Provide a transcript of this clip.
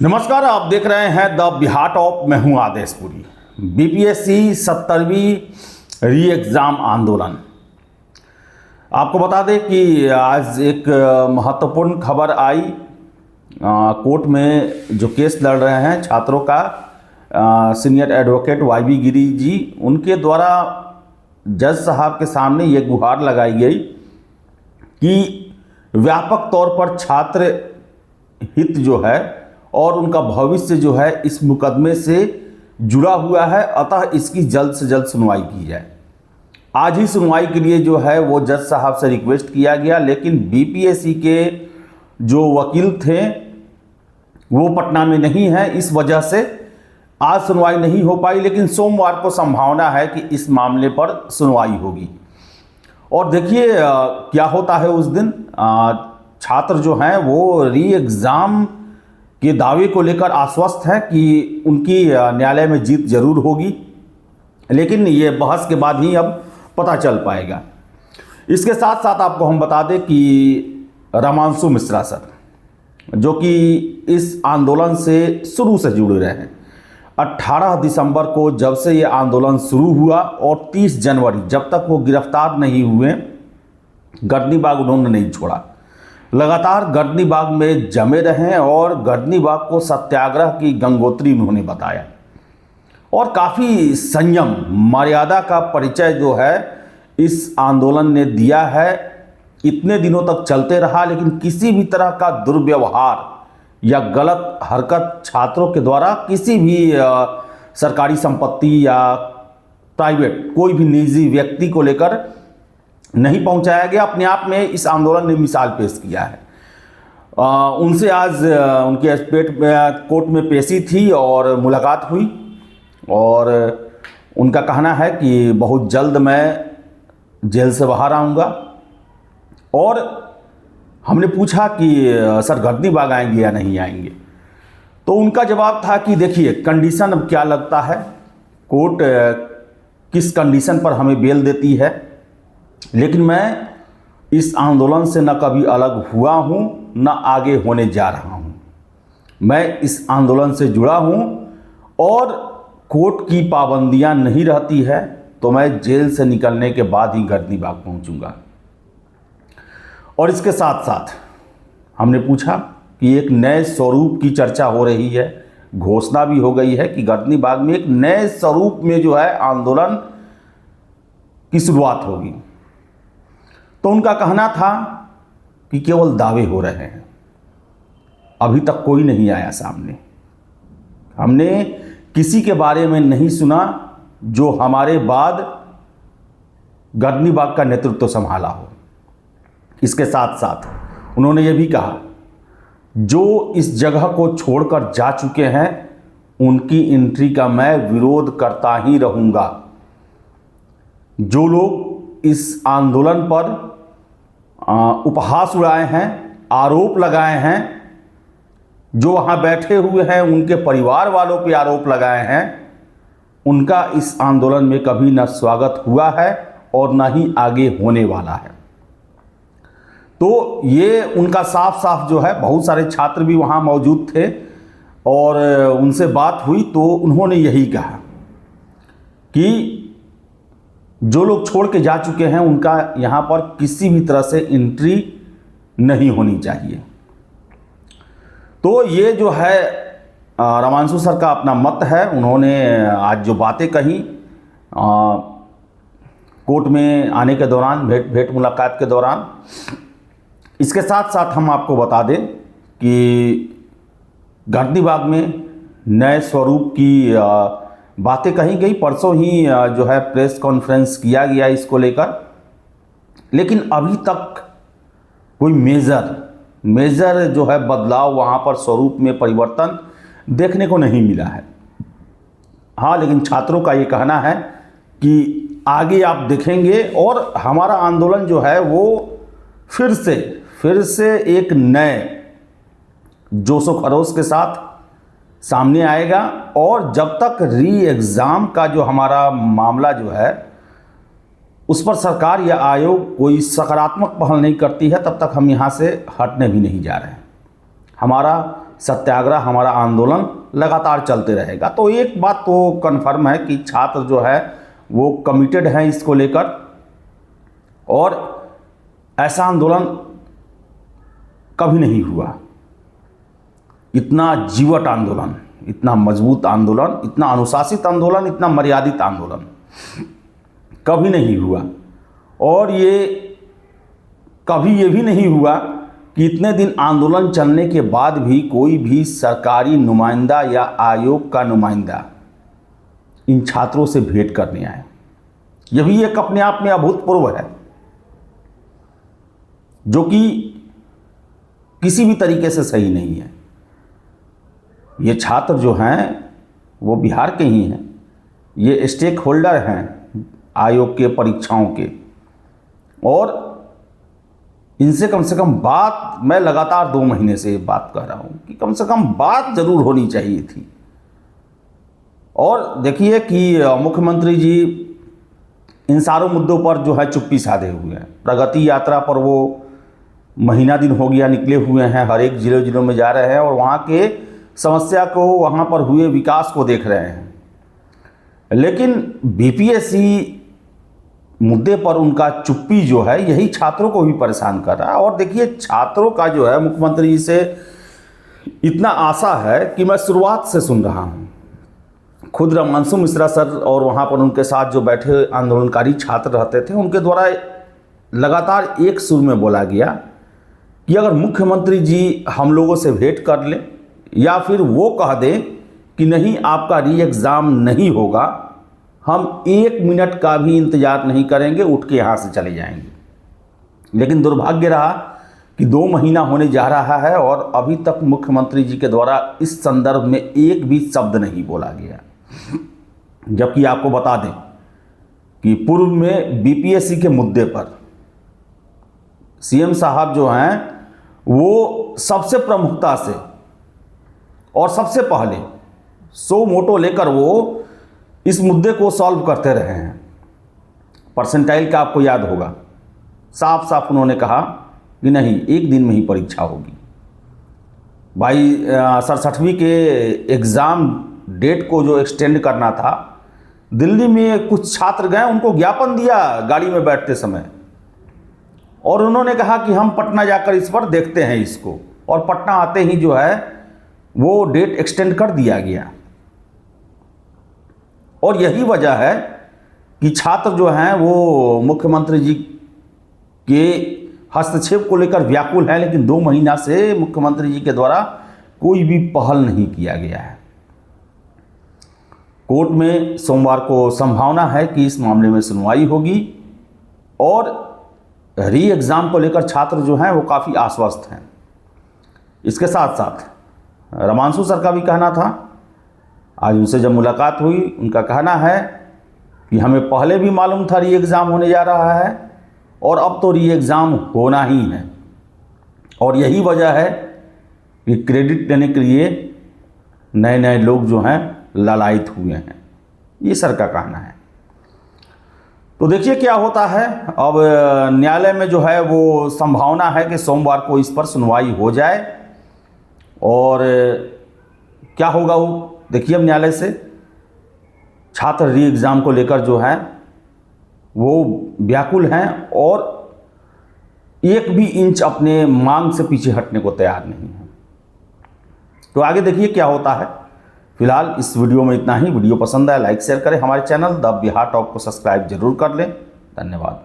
नमस्कार, आप देख रहे हैं द बिहार टॉप। मैं हूं आदेशपुरी। बीपीएससी 70वीं री एग्ज़ाम आंदोलन। आपको बता दें कि आज एक महत्वपूर्ण खबर आई। कोर्ट में जो केस लड़ रहे हैं छात्रों का, senior advocate Y Giri ji, उनके द्वारा जज साहब के सामने ये गुहार लगाई गई कि व्यापक तौर पर छात्र हित जो है और उनका भविष्य जो है इस मुकदमे से जुड़ा हुआ है, अतः इसकी जल्द से जल्द सुनवाई की जाए। आज ही सुनवाई के लिए जो है वो जज साहब से रिक्वेस्ट किया गया, लेकिन बीपीएससी के जो वकील थे वो पटना में नहीं है, इस वजह से आज सुनवाई नहीं हो पाई। लेकिन सोमवार को संभावना है कि इस मामले पर सुनवाई होगी। और देखिए क्या होता है उस दिन। छात्र जो हैं वो री एग्ज़ाम के दावे को लेकर आश्वस्त है कि उनकी न्यायालय में जीत जरूर होगी, लेकिन ये बहस के बाद ही अब पता चल पाएगा। इसके साथ साथ आपको हम बता दें कि रामांशु मिश्रा सर, जो कि इस आंदोलन से शुरू से जुड़े रहे हैं, 18 दिसंबर को जब से ये आंदोलन शुरू हुआ और 30 जनवरी जब तक वो गिरफ्तार नहीं हुए, गर्दनी बाग उन्होंने नहीं छोड़ा। लगातार गर्दनी बाग में जमे रहे और गर्दनी बाग को सत्याग्रह की गंगोत्री उन्होंने बताया और काफ़ी संयम मर्यादा का परिचय जो है इस आंदोलन ने दिया है। इतने दिनों तक चलते रहा, लेकिन किसी भी तरह का दुर्व्यवहार या गलत हरकत छात्रों के द्वारा किसी भी सरकारी संपत्ति या प्राइवेट कोई भी निजी व्यक्ति को लेकर नहीं पहुंचाया गया। अपने आप में इस आंदोलन ने मिसाल पेश किया है। उनसे आज उनके कोर्ट में पेशी थी और मुलाकात हुई और उनका कहना है कि बहुत जल्द मैं जेल से बाहर आऊँगा। और हमने पूछा कि सर गर्दनी बाग आएंगे या नहीं आएंगे, तो उनका जवाब था कि देखिए कंडीशन अब क्या लगता है, कोर्ट किस कंडीशन पर हमें बेल देती है, लेकिन मैं इस आंदोलन से न कभी अलग हुआ हूँ न आगे होने जा रहा हूँ। मैं इस आंदोलन से जुड़ा हूँ और कोर्ट की पाबंदियाँ नहीं रहती है तो मैं जेल से निकलने के बाद ही गर्दनी बाग पहुँचूँगा। और इसके साथ साथ हमने पूछा कि एक नए स्वरूप की चर्चा हो रही है, घोषणा भी हो गई है कि गर्दनी बाग में एक नए स्वरूप में जो है आंदोलन की शुरुआत होगी। तो उनका कहना था कि केवल दावे हो रहे हैं, अभी तक कोई नहीं आया सामने। हमने किसी के बारे में नहीं सुना जो हमारे बाद गर्दनी बाग का नेतृत्व संभाला हो। इसके साथ साथ उन्होंने ये भी कहा जो इस जगह को छोड़कर जा चुके हैं उनकी एंट्री का मैं विरोध करता ही रहूँगा। जो लोग इस आंदोलन पर उपहास उड़ाए हैं, आरोप लगाए हैं, जो वहाँ बैठे हुए हैं उनके परिवार वालों पे आरोप लगाए हैं, उनका इस आंदोलन में कभी न स्वागत हुआ है और न ही आगे होने वाला है। तो ये उनका साफ साफ जो है, बहुत सारे छात्र भी वहाँ मौजूद थे और उनसे बात हुई तो उन्होंने यही कहा कि जो लोग छोड़ के जा चुके हैं उनका यहाँ पर किसी भी तरह से एंट्री नहीं होनी चाहिए। तो ये जो है रामांशु सर का अपना मत है। उन्होंने आज जो बातें कही कोर्ट में आने के दौरान, भेंट मुलाकात के दौरान। इसके साथ साथ हम आपको बता दें कि गर्दनी बाग में नए स्वरूप की बातें कही गई। परसों ही जो है प्रेस कॉन्फ्रेंस किया गया इसको लेकर, लेकिन अभी तक कोई मेजर जो है बदलाव वहाँ पर स्वरूप में परिवर्तन देखने को नहीं मिला है। हाँ, लेकिन छात्रों का ये कहना है कि आगे आप देखेंगे और हमारा आंदोलन जो है वो फिर से एक नए जोशो खरोश के साथ सामने आएगा। और जब तक री एग्ज़ाम का जो हमारा मामला जो है उस पर सरकार या आयोग कोई सकारात्मक पहल नहीं करती है, तब तक हम यहाँ से हटने भी नहीं जा रहे हैं। हमारा सत्याग्रह, हमारा आंदोलन लगातार चलते रहेगा। तो एक बात तो कन्फर्म है कि छात्र जो है वो कमिटेड हैं इसको लेकर, और ऐसा आंदोलन कभी नहीं हुआ, इतना जीवट आंदोलन, इतना मजबूत आंदोलन, इतना अनुशासित आंदोलन, इतना मर्यादित आंदोलन कभी नहीं हुआ। और ये कभी ये भी नहीं हुआ कि इतने दिन आंदोलन चलने के बाद भी कोई भी सरकारी नुमाइंदा या आयोग का नुमाइंदा इन छात्रों से भेंट करने आए। यह भी एक अपने आप में अभूतपूर्व है, जो कि किसी भी तरीके से सही नहीं है। ये छात्र जो हैं वो बिहार के ही हैं, ये स्टेक होल्डर हैं आयोग के परीक्षाओं के, और इनसे कम से कम बात, मैं लगातार 2 महीने से बात कर रहा हूँ कि कम से कम बात जरूर होनी चाहिए थी। और देखिए कि मुख्यमंत्री जी इन सारों मुद्दों पर जो है चुप्पी साधे हुए हैं। प्रगति यात्रा पर वो महीना दिन हो गया निकले हुए हैं, हर एक जिलों में जा रहे हैं और वहाँ के समस्या को, वहाँ पर हुए विकास को देख रहे हैं। लेकिन बीपीएससी मुद्दे पर उनका चुप्पी जो है यही छात्रों को भी परेशान कर रहा है। और देखिए छात्रों का जो है मुख्यमंत्री जी से इतना आशा है कि मैं शुरुआत से सुन रहा हूँ, खुद रमांशु मिश्रा सर और वहाँ पर उनके साथ जो बैठे आंदोलनकारी छात्र रहते थे, उनके द्वारा लगातार एक सुर में बोला गया कि अगर मुख्यमंत्री जी हम लोगों से भेंट कर लें या फिर वो कह दें कि नहीं आपका री एग्ज़ाम नहीं होगा, हम 1 मिनट का भी इंतज़ार नहीं करेंगे, उठ के यहाँ से चले जाएंगे। लेकिन दुर्भाग्य रहा कि 2 महीना होने जा रहा है और अभी तक मुख्यमंत्री जी के द्वारा इस संदर्भ में एक भी शब्द नहीं बोला गया। जबकि आपको बता दें कि पूर्व में बीपीएससी के मुद्दे पर सीएम साहब जो हैं वो सबसे प्रमुखता से और सबसे पहले सो मोटो लेकर वो इस मुद्दे को सॉल्व करते रहे हैं। परसेंटाइल का आपको याद होगा, साफ साफ उन्होंने कहा कि नहीं 1 दिन में ही परीक्षा होगी। भाई 67वीं के एग्ज़ाम डेट को जो एक्सटेंड करना था, दिल्ली में कुछ छात्र गए, उनको ज्ञापन दिया गाड़ी में बैठते समय, और उन्होंने कहा कि हम पटना जाकर इस पर देखते हैं इसको, और पटना आते ही जो है वो डेट एक्सटेंड कर दिया गया। और यही वजह है कि छात्र जो हैं वो मुख्यमंत्री जी के हस्तक्षेप को लेकर व्याकुल हैं, लेकिन 2 महीना से मुख्यमंत्री जी के द्वारा कोई भी पहल नहीं किया गया है। कोर्ट में सोमवार को संभावना है कि इस मामले में सुनवाई होगी, और री एग्ज़ाम को लेकर छात्र जो हैं वो काफ़ी आश्वस्त हैं। इसके साथ साथ रमांशु सर का भी कहना था, आज उनसे जब मुलाकात हुई, उनका कहना है कि हमें पहले भी मालूम था री एग्ज़ाम होने जा रहा है, और अब तो री एग्ज़ाम होना ही है। और यही वजह है कि क्रेडिट लेने के लिए नए नए लोग जो हैं लालायित हुए हैं, ये सर का कहना है। तो देखिए क्या होता है। अब न्यायालय में जो है वो संभावना है कि सोमवार को इस पर सुनवाई हो जाए, और क्या होगा वो देखिए। अब न्यायालय से छात्र री एग्ज़ाम को लेकर जो है वो व्याकुल हैं, और 1 भी इंच अपने मांग से पीछे हटने को तैयार नहीं है। तो आगे देखिए क्या होता है। फिलहाल इस वीडियो में इतना ही। वीडियो पसंद आया लाइक शेयर करें, हमारे चैनल द बिहार टॉक को सब्सक्राइब जरूर कर लें। धन्यवाद।